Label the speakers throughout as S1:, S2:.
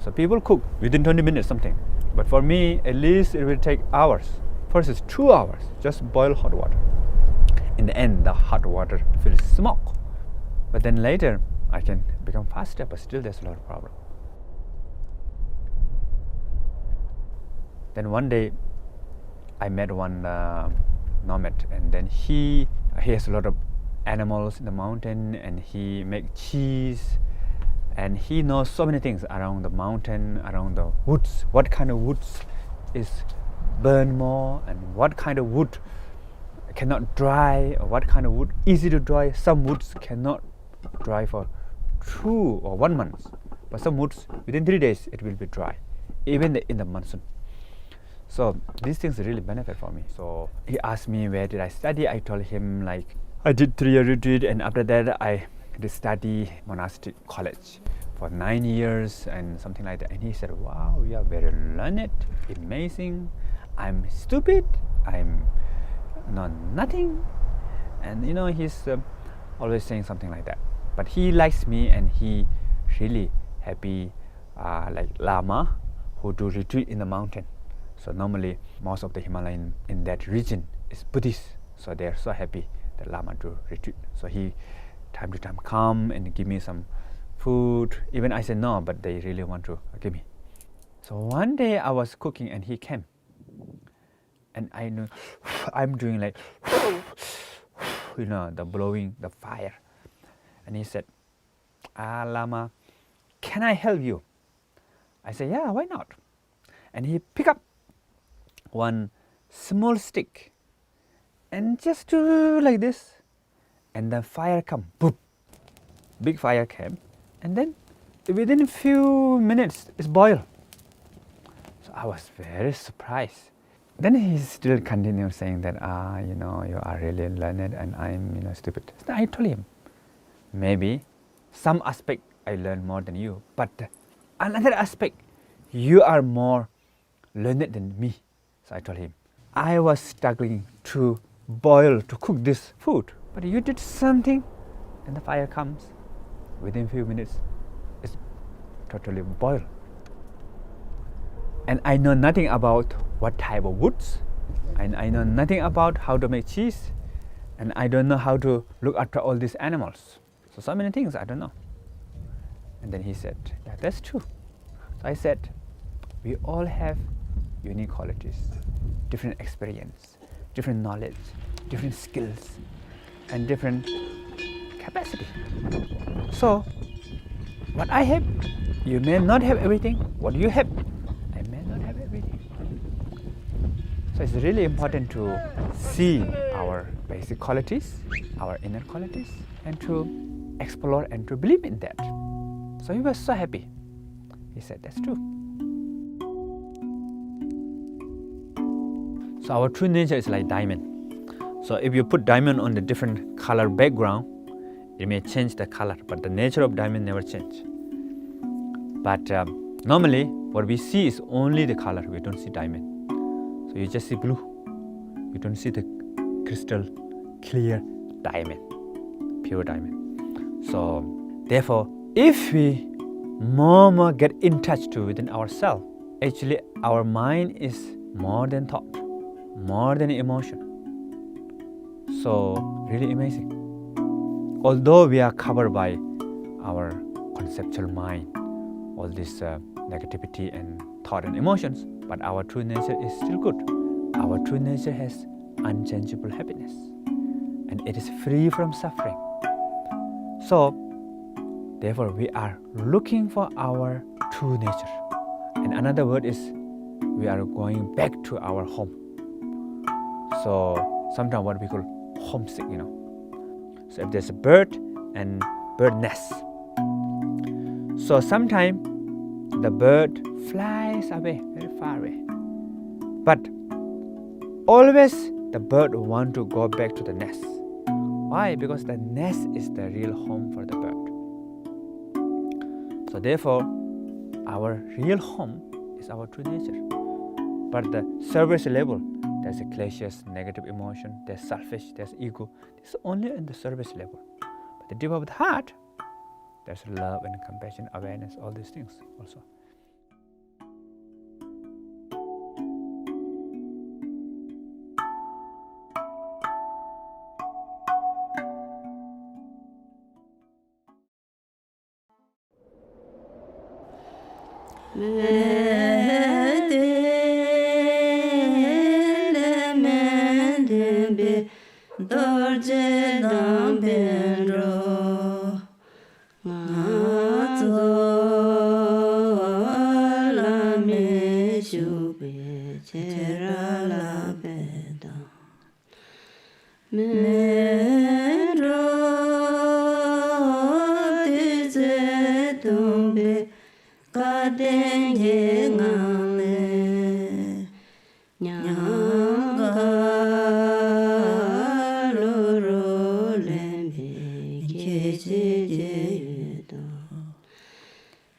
S1: So people cook within 20 minutes something, but for me at least it will take hours. First is 2 hours, just boil hot water. In the end the hot water feels smoke, but then later I can become faster, but still there's a lot of problem. Then one day I met one nomad, and then he has a lot of animals in the mountain, and he makes cheese, and he knows so many things around the mountain, around the woods, what kind of woods is burn more, and what kind of wood cannot dry, or what kind of wood easy to dry. Some woods cannot dry for 2 or 1 month, but some woods within 3 days it will be dry, even in the monsoon. So these things really benefit for me. So he asked me where did I study. I told him like I did 3-year retreat, and after that I did study monastic college for 9 years and something like that. And he said, wow, you are very learned, amazing. I'm stupid, I'm not nothing. And you know, he's always saying something like that. But he likes me, and he really happy like Lama who do retreat in the mountain. So normally most of the Himalayan in that region is Buddhist, so they are so happy that Lama do retreat. So he time to time come and give me some food. Even I said no, but they really want to give me. So one day I was cooking and he came, and I knew I'm doing like you know, the blowing the fire, and he said, Lama, can I help you? I said, yeah, why not? And he picked up one small stick and just do like this, and the fire come, boop, big fire came, and then within a few minutes it's boiled. So I was very surprised. Then he still continued saying that, you know, you are really learned and I'm, you know, stupid. So I told him, maybe some aspect I learned more than you, but another aspect you are more learned than me. So I told him, I was struggling to cook this food, but you did something, and the fire comes. Within a few minutes, it's totally boiled. And I know nothing about what type of woods, and I know nothing about how to make cheese, and I don't know how to look after all these animals. So many things I don't know. And then he said, yeah, that's true. So I said, we all have unique qualities, different experience, different knowledge, different skills, and different capacity. So what I have, you may not have everything. What you have, I may not have everything. So it's really important to see our basic qualities, our inner qualities, and to explore and to believe in that. So he was so happy. He said, that's true. So our true nature is like diamond. So if you put diamond on the different color background, it may change the color, but the nature of diamond never change. But normally, what we see is only the color. We don't see diamond. So you just see blue. You don't see the crystal clear diamond, pure diamond. So therefore, if we more get in touch to within ourselves, actually our mind is more than thought, more than emotion. So really amazing. Although we are covered by our conceptual mind, all this negativity and thought and emotions, but our true nature is still good. Our true nature has unchangeable happiness, and it is free from suffering. So therefore we are looking for our true nature. And another word is we are going back to our home. So sometimes what we call homesick, So if there's a bird and bird nest, so sometimes the bird flies away, very far away. But always the bird want to go back to the nest. Why? Because the nest is the real home for the bird. So therefore, our real home is our true nature. But the surface level, there's a clashes, negative emotion, there's selfish, there's ego. This is only in the surface level. But the deep of the heart, there's love and compassion, awareness, all these things also.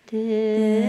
S2: te